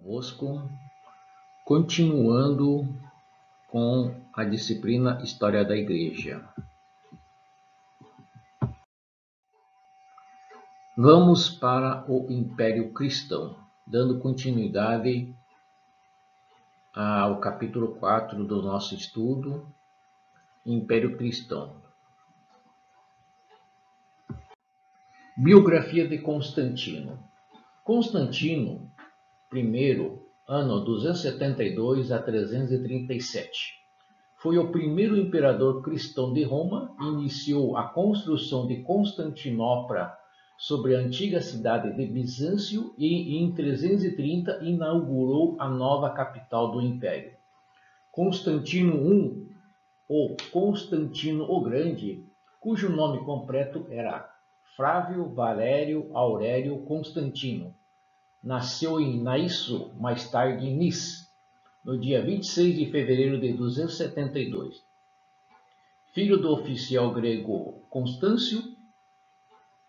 convosco, continuando com a disciplina História da Igreja. Vamos para o Império Cristão, dando continuidade ao capítulo 4 do nosso estudo, Império Cristão. Biografia de Constantino. Constantino I, ano 272 a 337. Foi o primeiro imperador cristão de Roma e iniciou a construção de Constantinopla sobre a antiga cidade de Bizâncio e em 330 inaugurou a nova capital do império. Constantino I, ou Constantino o Grande, cujo nome completo era Flávio Valério Aurélio Constantino, nasceu em Naissos, mais tarde em Nice, no dia 26 de fevereiro de 272. Filho do oficial grego Constâncio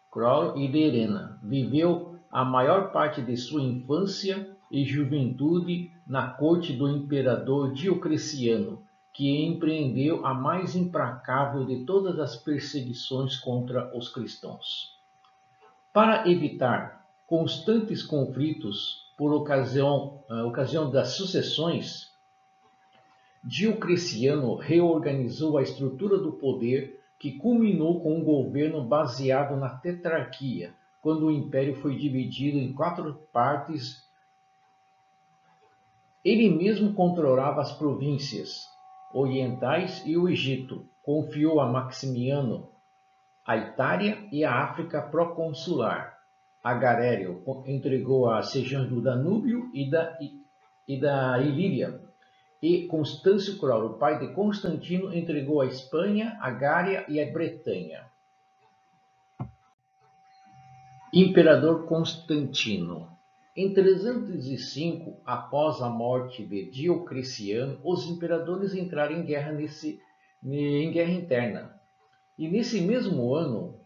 Crol e de Helena, viveu a maior parte de sua infância e juventude na corte do imperador Diocleciano, que empreendeu a mais implacável de todas as perseguições contra os cristãos. Para evitar constantes conflitos por ocasião das sucessões, Diocleciano reorganizou a estrutura do poder, que culminou com um governo baseado na tetrarquia, quando o império foi dividido em 4 partes. Ele mesmo controlava as províncias orientais e o Egito, confiou a Maximiano a Itália e a África proconsular. A Galéreo entregou as regiões do Danúbio e da Ilíria, e Constâncio Crol, o pai de Constantino, entregou a Espanha, a Gália e a Bretanha. Imperador Constantino. Em 305, após a morte de Diocleciano, os imperadores entraram em guerra interna. E nesse mesmo ano,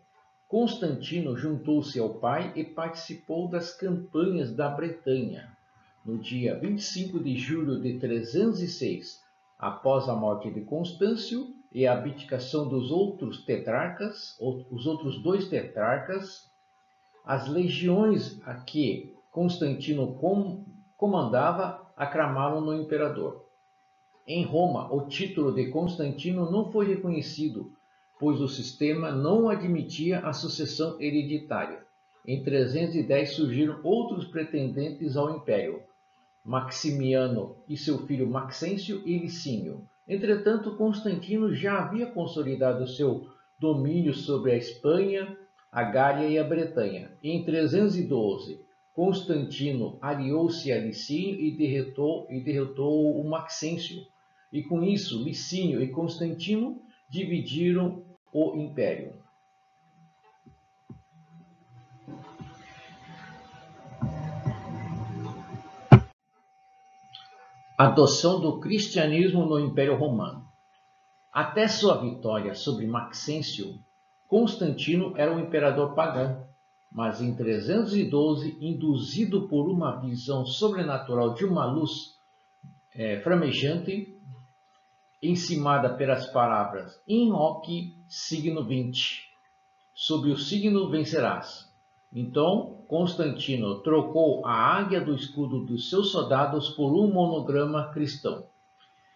Constantino juntou-se ao pai e participou das campanhas da Bretanha. No dia 25 de julho de 306, após a morte de Constâncio e a abdicação dos outros tetrarcas, os outros 2 tetrarcas, as legiões a que Constantino comandava aclamaram no imperador. Em Roma, o título de Constantino não foi reconhecido, pois o sistema não admitia a sucessão hereditária. Em 310 surgiram outros pretendentes ao império, Maximiano e seu filho Maxêncio e Licínio. Entretanto, Constantino já havia consolidado seu domínio sobre a Espanha, a Gália e a Bretanha. Em 312, Constantino aliou-se a Licínio e derrotou o Maxêncio. E com isso, Licínio e Constantino dividiram o império. Adoção do cristianismo no Império Romano. Até sua vitória sobre Maxêncio, Constantino era um imperador pagão, mas em 312, induzido por uma visão sobrenatural de uma luz flamejante, encimada pelas palavras "In hoc signo vinci", sob o signo vencerás. Então, Constantino trocou a águia do escudo dos seus soldados por um monograma cristão.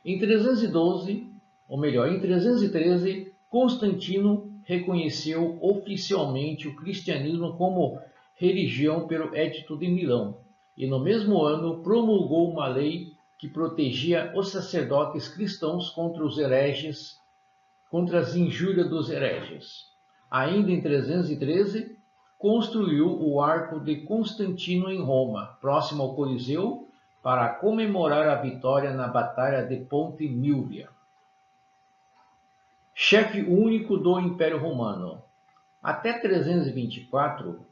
Em 313, Constantino reconheceu oficialmente o cristianismo como religião pelo Edito de Milão, e no mesmo ano promulgou uma lei que protegia os sacerdotes cristãos contra os hereges, contra as injúrias dos hereges. Ainda em 313, construiu o Arco de Constantino em Roma, próximo ao Coliseu, para comemorar a vitória na Batalha de Ponte Milvia. Chefe único do Império Romano. Até 324,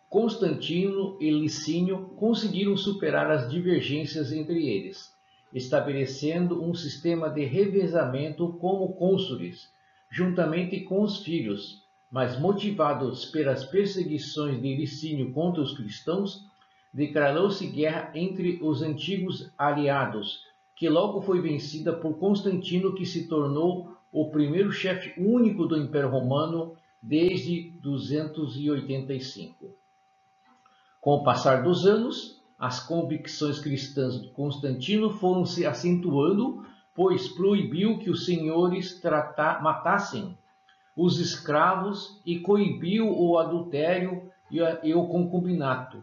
Constantino e Licínio conseguiram superar as divergências entre eles, estabelecendo um sistema de revezamento como cônsules, juntamente com os filhos, mas motivados pelas perseguições de Licínio contra os cristãos, declarou-se guerra entre os antigos aliados, que logo foi vencida por Constantino, que se tornou o primeiro chefe único do Império Romano desde 285. Com o passar dos anos, as convicções cristãs de Constantino foram se acentuando, pois proibiu que os senhores matassem os escravos e coibiu o adultério e o concubinato,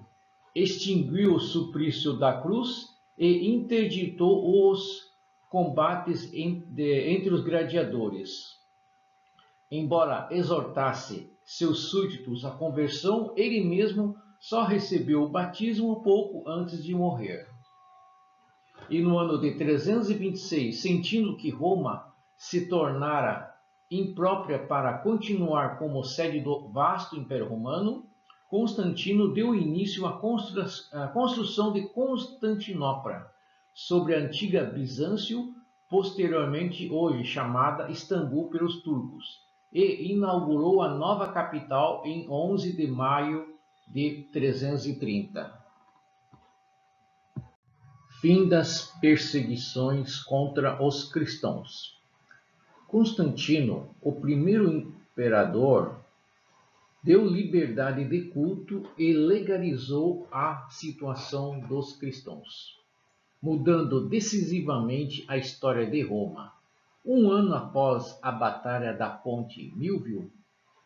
extinguiu o suplício da cruz e interditou os combates entre os gladiadores. Embora exortasse seus súditos à conversão, ele mesmo só recebeu o batismo pouco antes de morrer. E no ano de 326, sentindo que Roma se tornara imprópria para continuar como sede do vasto Império Romano, Constantino deu início à construção de Constantinopla, sobre a antiga Bizâncio, posteriormente hoje chamada Istambul pelos turcos, e inaugurou a nova capital em 11 de maio de 330. Fim das perseguições contra os cristãos. Constantino, o primeiro imperador, deu liberdade de culto e legalizou a situação dos cristãos, mudando decisivamente a história de Roma. Um ano após a Batalha da Ponte Milvio,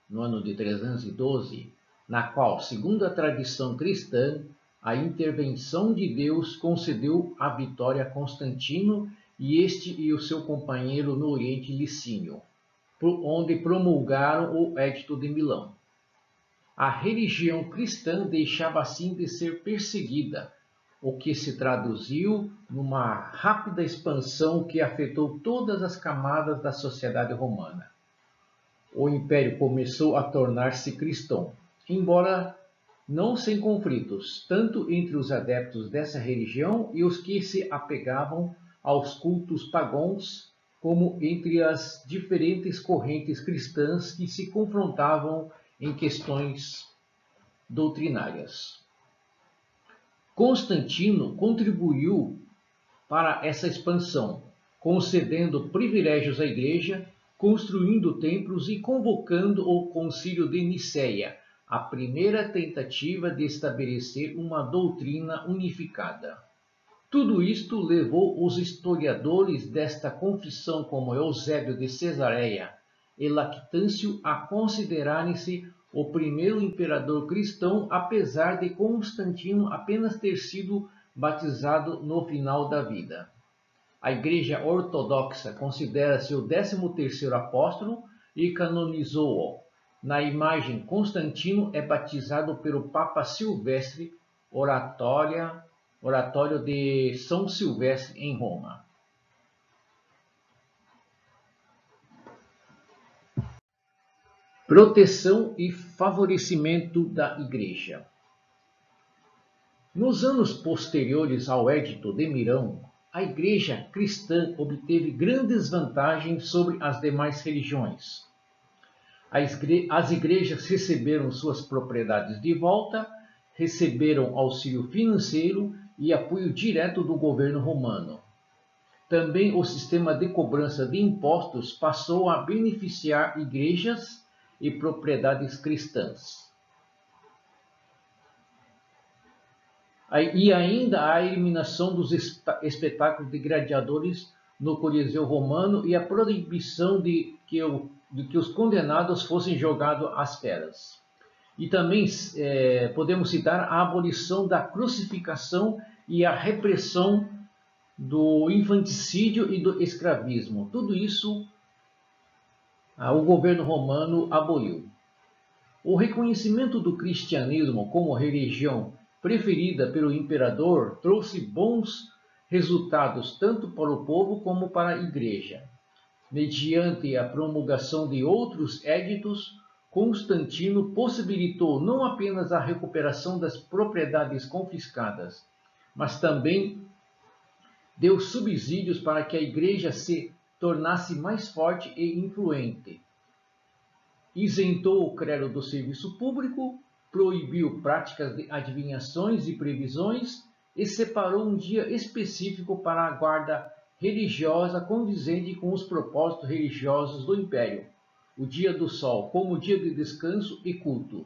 no ano de 312, na qual, segundo a tradição cristã, a intervenção de Deus concedeu a vitória a Constantino e o seu companheiro no Oriente Licínio, onde promulgaram o Edito de Milão. A religião cristã deixava assim de ser perseguida, o que se traduziu numa rápida expansão que afetou todas as camadas da sociedade romana. O império começou a tornar-se cristão, embora não sem conflitos, tanto entre os adeptos dessa religião e os que se apegavam aos cultos pagãos, como entre as diferentes correntes cristãs que se confrontavam em questões doutrinárias. Constantino contribuiu para essa expansão, concedendo privilégios à Igreja, construindo templos e convocando o Concílio de Nicéia, a primeira tentativa de estabelecer uma doutrina unificada. Tudo isto levou os historiadores desta confissão, como Eusébio de Cesareia e Lactâncio, a considerarem-se o primeiro imperador cristão, apesar de Constantino apenas ter sido batizado no final da vida. A Igreja Ortodoxa considera-se o 13º apóstolo e canonizou-o. Na imagem, Constantino é batizado pelo Papa Silvestre, Oratório de São Silvestre, em Roma. Proteção e favorecimento da Igreja. Nos anos posteriores ao Edito de Milão, a Igreja cristã obteve grandes vantagens sobre as demais religiões. As igrejas receberam suas propriedades de volta, receberam auxílio financeiro e apoio direto do governo romano. Também o sistema de cobrança de impostos passou a beneficiar igrejas e propriedades cristãs. E ainda a eliminação dos espetáculos de gladiadores no Coliseu Romano e a proibição de que os condenados fossem jogados às feras. E também podemos citar a abolição da crucificação e a repressão do infanticídio e do escravismo. Tudo isso o governo romano aboliu. O reconhecimento do cristianismo como religião preferida pelo imperador trouxe bons resultados tanto para o povo como para a Igreja. Mediante a promulgação de outros éditos, Constantino possibilitou não apenas a recuperação das propriedades confiscadas, mas também deu subsídios para que a Igreja se tornasse mais forte e influente. Isentou o clero do serviço público, proibiu práticas de adivinhações e previsões e separou um dia específico para a guarda religiosa condizente com os propósitos religiosos do Império, o Dia do Sol, como dia de descanso e culto.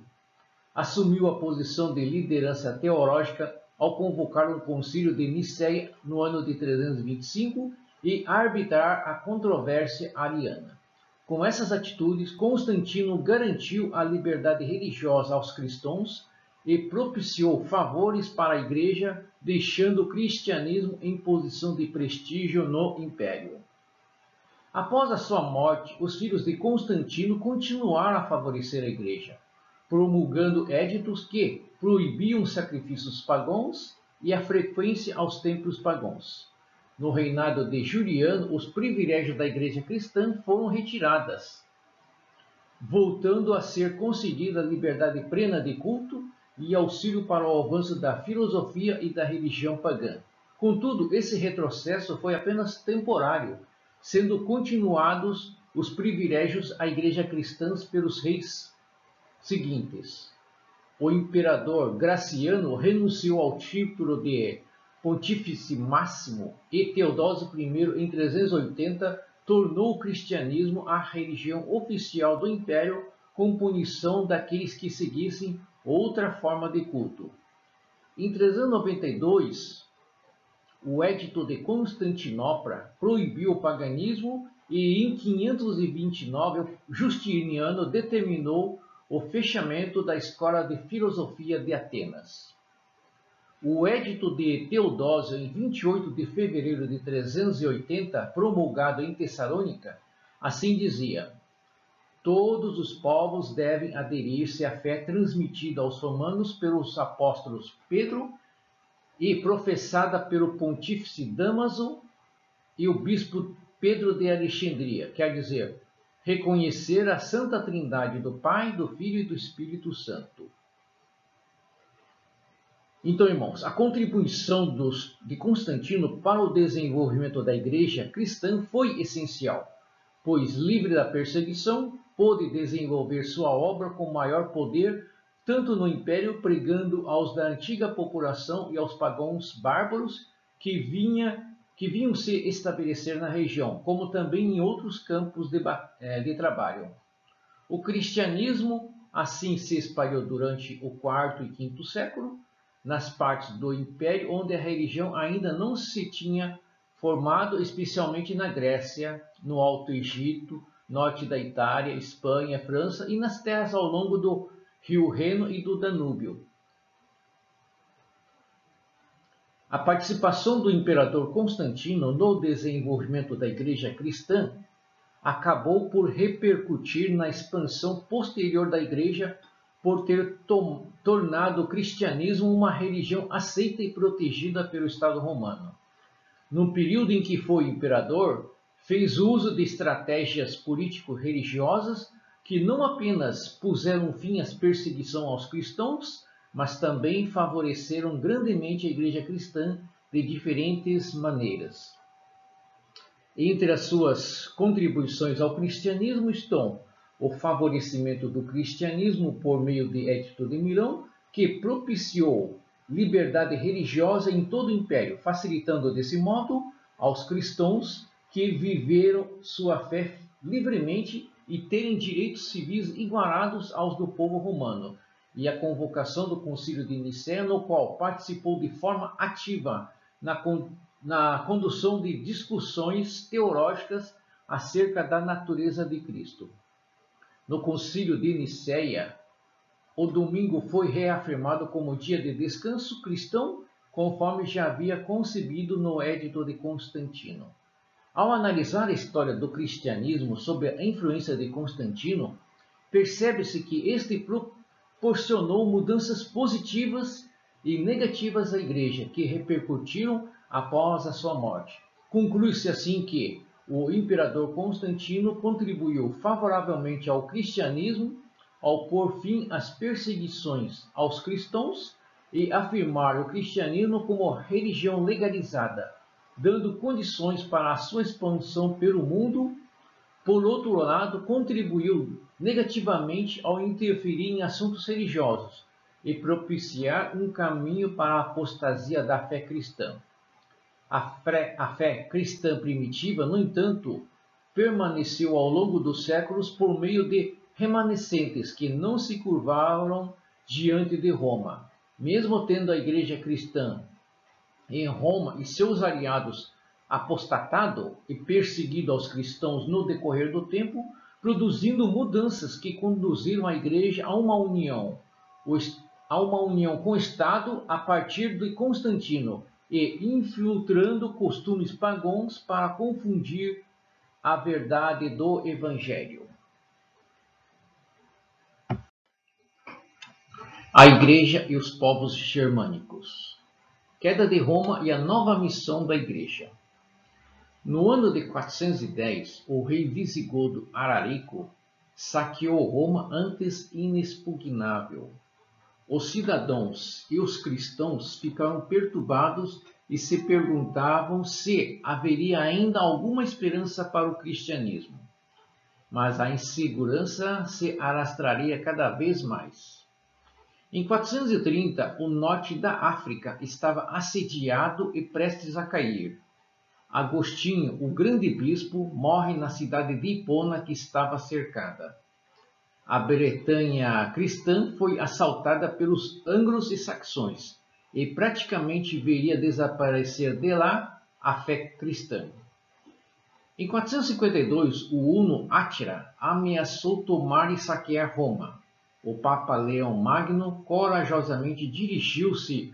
Assumiu a posição de liderança teológica ao convocar um concílio de Nicéia no ano de 325 e arbitrar a controvérsia ariana. Com essas atitudes, Constantino garantiu a liberdade religiosa aos cristãos e propiciou favores para a Igreja, deixando o cristianismo em posição de prestígio no Império. Após a sua morte, os filhos de Constantino continuaram a favorecer a Igreja, promulgando éditos que proibiam sacrifícios pagãos e a frequência aos templos pagãos. No reinado de Juliano, os privilégios da Igreja cristã foram retirados, voltando a ser concedida a liberdade plena de culto e auxílio para o avanço da filosofia e da religião pagã. Contudo, esse retrocesso foi apenas temporário, sendo continuados os privilégios à Igreja cristã pelos reis seguintes. O imperador Graciano renunciou ao título de Pontífice Máximo e Teodósio I, em 380, tornou o cristianismo a religião oficial do Império, com punição daqueles que seguissem outra forma de culto. Em 392, o Edito de Constantinopla proibiu o paganismo e em 529 Justiniano determinou o fechamento da Escola de Filosofia de Atenas. O Edito de Teodósio, em 28 de fevereiro de 380, promulgado em Tessalônica, assim dizia: todos os povos devem aderir-se à fé transmitida aos romanos pelos apóstolos Pedro e professada pelo pontífice Dámaso e o bispo Pedro de Alexandria, quer dizer, reconhecer a Santa Trindade do Pai, do Filho e do Espírito Santo. Então, irmãos, a contribuição de Constantino para o desenvolvimento da Igreja cristã foi essencial, pois, livre da perseguição, pôde desenvolver sua obra com maior poder, tanto no Império, pregando aos da antiga população e aos pagãos bárbaros que vinham se estabelecer na região, como também em outros campos de trabalho. O cristianismo assim se espalhou durante o IV e V século, nas partes do Império onde a religião ainda não se tinha formado, especialmente na Grécia, no Alto Egito, norte da Itália, Espanha, França e nas terras ao longo do Rio Reno e do Danúbio. A participação do imperador Constantino no desenvolvimento da Igreja cristã acabou por repercutir na expansão posterior da Igreja, por ter tornado o cristianismo uma religião aceita e protegida pelo Estado romano. No período em que foi imperador, fez uso de estratégias político-religiosas que não apenas puseram fim à perseguição aos cristãos, mas também favoreceram grandemente a Igreja cristã de diferentes maneiras. Entre as suas contribuições ao cristianismo estão o favorecimento do cristianismo por meio de Edito de Milão, que propiciou liberdade religiosa em todo o Império, facilitando desse modo aos cristãos que viveram sua fé livremente e terem direitos civis igualados aos do povo romano, e a convocação do Concílio de Nicéia, no qual participou de forma ativa na condução de discussões teológicas acerca da natureza de Cristo. No Concílio de Nicéia, o domingo foi reafirmado como dia de descanso cristão, conforme já havia concebido no Edito de Constantino. Ao analisar a história do cristianismo sob a influência de Constantino, percebe-se que este proporcionou mudanças positivas e negativas à Igreja, que repercutiram após a sua morte. Conclui-se assim que o imperador Constantino contribuiu favoravelmente ao cristianismo ao pôr fim às perseguições aos cristãos e afirmar o cristianismo como religião legalizada, dando condições para a sua expansão pelo mundo. Por outro lado, contribuiu negativamente ao interferir em assuntos religiosos, e propiciar um caminho para a apostasia da fé cristã. A fé cristã primitiva, no entanto, permaneceu ao longo dos séculos por meio de remanescentes que não se curvaram diante de Roma. Mesmo tendo a igreja cristã em Roma e seus aliados apostatado e perseguido aos cristãos no decorrer do tempo, produzindo mudanças que conduziram a igreja a uma união com o Estado a partir de Constantino e infiltrando costumes pagãos para confundir a verdade do Evangelho. A Igreja e os povos germânicos. Queda de Roma e a nova missão da Igreja. No ano de 410, o rei visigodo Ararico saqueou Roma antes inexpugnável. Os cidadãos e os cristãos ficaram perturbados e se perguntavam se haveria ainda alguma esperança para o cristianismo. Mas a insegurança se alastraria cada vez mais. Em 430, o norte da África estava assediado e prestes a cair. Agostinho, o grande bispo, morre na cidade de Hipona, que estava cercada. A Bretanha cristã foi assaltada pelos anglos e saxões, e praticamente veria desaparecer de lá a fé cristã. Em 452, o huno Átila ameaçou tomar e saquear Roma. O Papa Leão Magno corajosamente dirigiu-se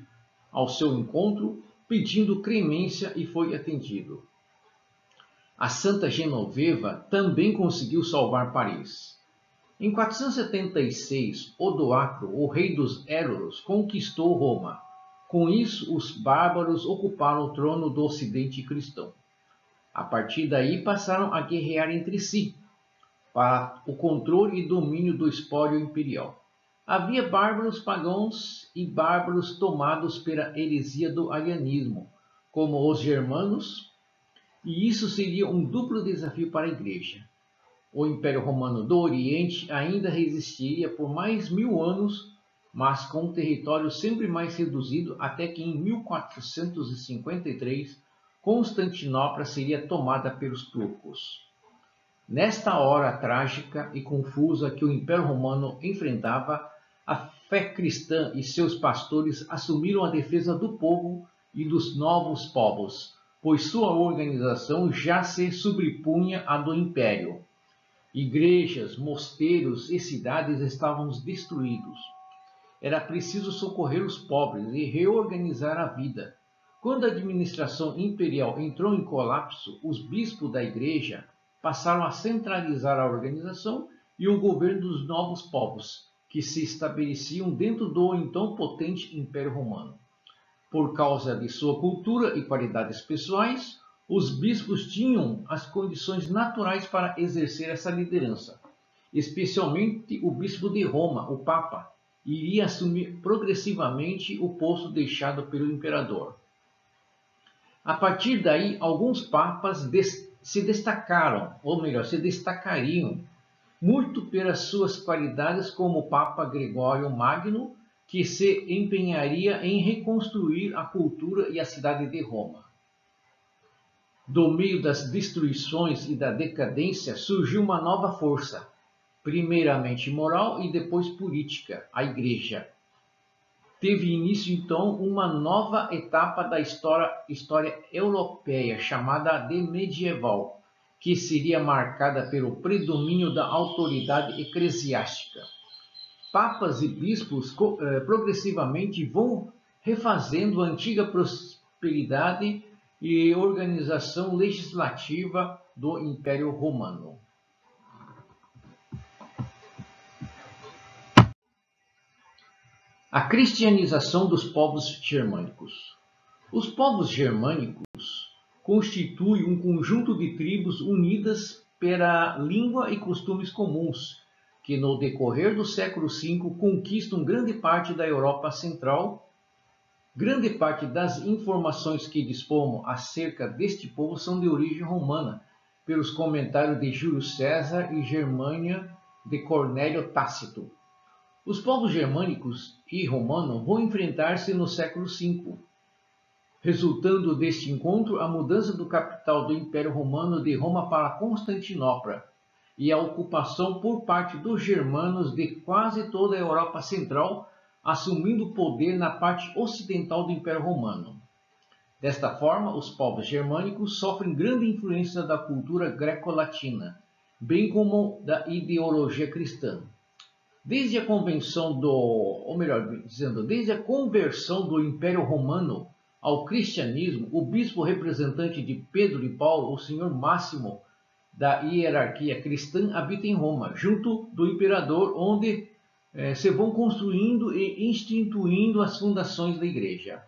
ao seu encontro, pedindo clemência e foi atendido. A Santa Genoveva também conseguiu salvar Paris. Em 476, Odoacro, o rei dos Héruros, conquistou Roma. Com isso, os bárbaros ocuparam o trono do Ocidente cristão. A partir daí, passaram a guerrear entre si, para o controle e domínio do espólio imperial. Havia bárbaros pagãos e bárbaros tomados pela heresia do arianismo, como os germanos, e isso seria um duplo desafio para a Igreja. O Império Romano do Oriente ainda resistiria por mais 1000 anos, mas com um território sempre mais reduzido, até que em 1453 Constantinopla seria tomada pelos turcos. Nesta hora trágica e confusa que o Império Romano enfrentava, a fé cristã e seus pastores assumiram a defesa do povo e dos novos povos, pois sua organização já se sobrepunha à do Império. Igrejas, mosteiros e cidades estavam destruídos. Era preciso socorrer os pobres e reorganizar a vida. Quando a administração imperial entrou em colapso, os bispos da Igreja passaram a centralizar a organização e o governo dos novos povos, que se estabeleciam dentro do então potente Império Romano. Por causa de sua cultura e qualidades pessoais, os bispos tinham as condições naturais para exercer essa liderança. Especialmente o bispo de Roma, o Papa, iria assumir progressivamente o posto deixado pelo imperador. A partir daí, alguns papas se destacariam muito pelas suas qualidades, como o Papa Gregório Magno, que se empenharia em reconstruir a cultura e a cidade de Roma. Do meio das destruições e da decadência surgiu uma nova força, primeiramente moral e depois política, a Igreja. Teve início então uma nova etapa da história europeia, chamada de medieval, que seria marcada pelo predomínio da autoridade eclesiástica. Papas e bispos progressivamente vão refazendo a antiga prosperidade e organização legislativa do Império Romano. A cristianização dos povos germânicos. Os povos germânicos constituem um conjunto de tribos unidas pela língua e costumes comuns, que no decorrer do século V conquistam grande parte da Europa Central. Grande parte das informações que dispomos acerca deste povo são de origem romana, pelos comentários de Júlio César e Germânia de Cornélio Tácito. Os povos germânicos e romanos vão enfrentar-se no século V, resultando deste encontro a mudança do capital do Império Romano de Roma para Constantinopla e a ocupação por parte dos germanos de quase toda a Europa Central, assumindo o poder na parte ocidental do Império Romano. Desta forma, os povos germânicos sofrem grande influência da cultura greco-latina, bem como da ideologia cristã. Desde a conversão do Império Romano ao cristianismo, o bispo representante de Pedro e Paulo, o senhor máximo da hierarquia cristã, habita em Roma, junto do imperador, onde se vão construindo e instituindo as fundações da igreja.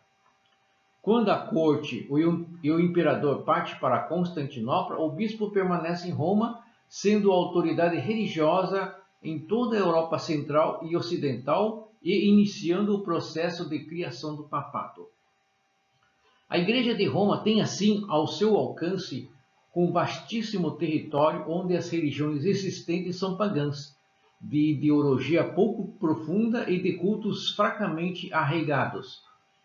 Quando a corte e o imperador parte para Constantinopla, o bispo permanece em Roma, sendo a autoridade religiosa em toda a Europa Central e Ocidental e iniciando o processo de criação do papado. A Igreja de Roma tem assim ao seu alcance um vastíssimo território onde as religiões existentes são pagãs, de ideologia pouco profunda e de cultos fracamente arraigados.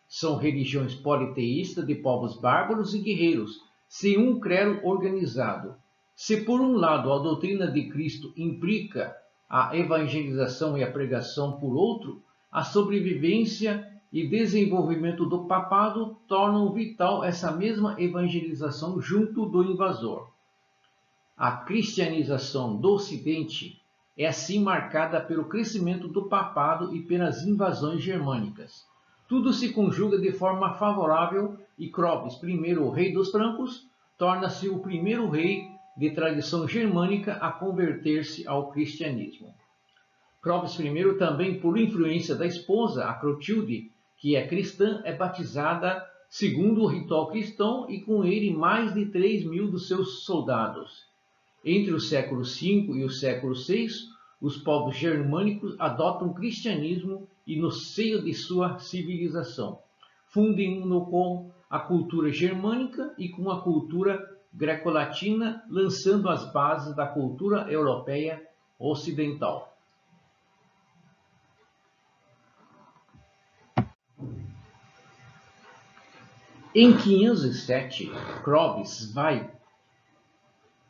São religiões politeístas de povos bárbaros e guerreiros, sem um clero organizado. Se por um lado a doutrina de Cristo implica a evangelização e a pregação, por outro, a sobrevivência e desenvolvimento do papado tornam vital essa mesma evangelização junto do invasor. A cristianização do Ocidente é assim marcada pelo crescimento do papado e pelas invasões germânicas. Tudo se conjuga de forma favorável e Clovis, primeiro rei dos francos, torna-se o primeiro rei de tradição germânica a converter-se ao cristianismo. Clovis I, também por influência da esposa, a Clotilde, que é cristã, é batizada segundo o ritual cristão e com ele mais de 3.000 dos seus soldados. Entre o século V e o século VI, os povos germânicos adotam o cristianismo e no seio de sua civilização, fundem-no com a cultura germânica e com a cultura greco-latina, lançando as bases da cultura europeia ocidental. Em 507, Clovis vai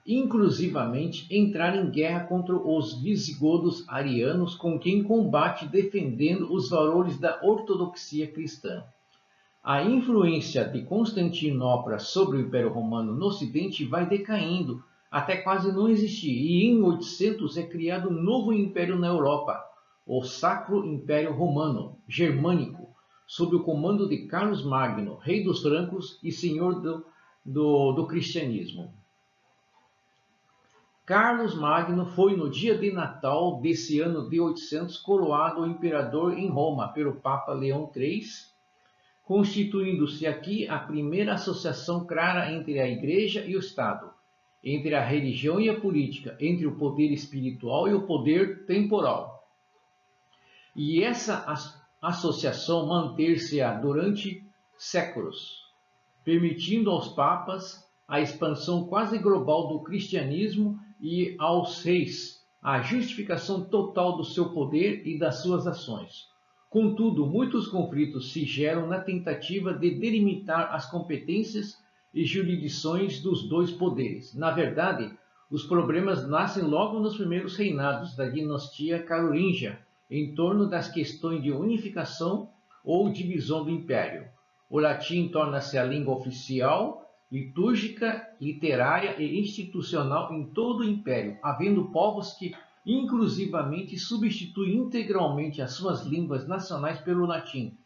inclusivamente entrar em guerra contra os visigodos arianos, com quem combate defendendo os valores da ortodoxia cristã. A influência de Constantinopla sobre o Império Romano no Ocidente vai decaindo até quase não existir, e em 800 é criado um novo império na Europa, o Sacro Império Romano Germânico, sob o comando de Carlos Magno, rei dos francos e senhor do cristianismo. Carlos Magno foi no dia de Natal desse ano de 800 coroado imperador em Roma pelo Papa Leão III, constituindo-se aqui a primeira associação clara entre a Igreja e o Estado, entre a religião e a política, entre o poder espiritual e o poder temporal. E essa associação manter-se-á durante séculos, permitindo aos papas a expansão quase global do cristianismo e aos reis a justificação total do seu poder e das suas ações. Contudo, muitos conflitos se geram na tentativa de delimitar as competências e jurisdições dos dois poderes. Na verdade, os problemas nascem logo nos primeiros reinados da dinastia carolíngia, em torno das questões de unificação ou divisão do império. O latim torna-se a língua oficial, litúrgica, literária e institucional em todo o império, havendo povos que inclusivamente substituem integralmente as suas línguas nacionais pelo latim.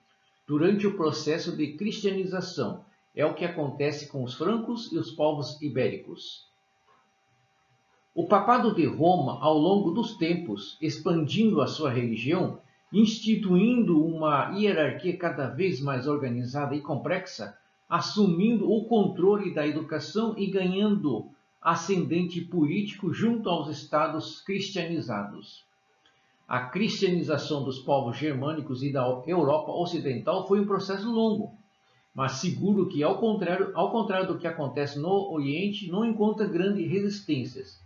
Durante o processo de cristianização, é o que acontece com os francos e os povos ibéricos. O papado de Roma, ao longo dos tempos, expandindo a sua religião, instituindo uma hierarquia cada vez mais organizada e complexa, assumindo o controle da educação e ganhando ascendente político junto aos estados cristianizados. A cristianização dos povos germânicos e da Europa Ocidental foi um processo longo, mas seguro que, ao contrário do que acontece no Oriente, não encontra grandes resistências.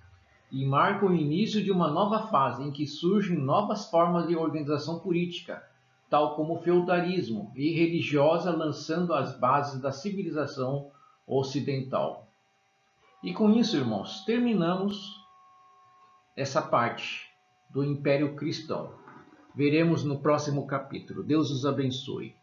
e marca o início de uma nova fase em que surgem novas formas de organização política, tal como o feudalismo, e religiosa, lançando as bases da civilização ocidental. E com isso, irmãos, terminamos essa parte do Império Cristão. Veremos no próximo capítulo. Deus os abençoe.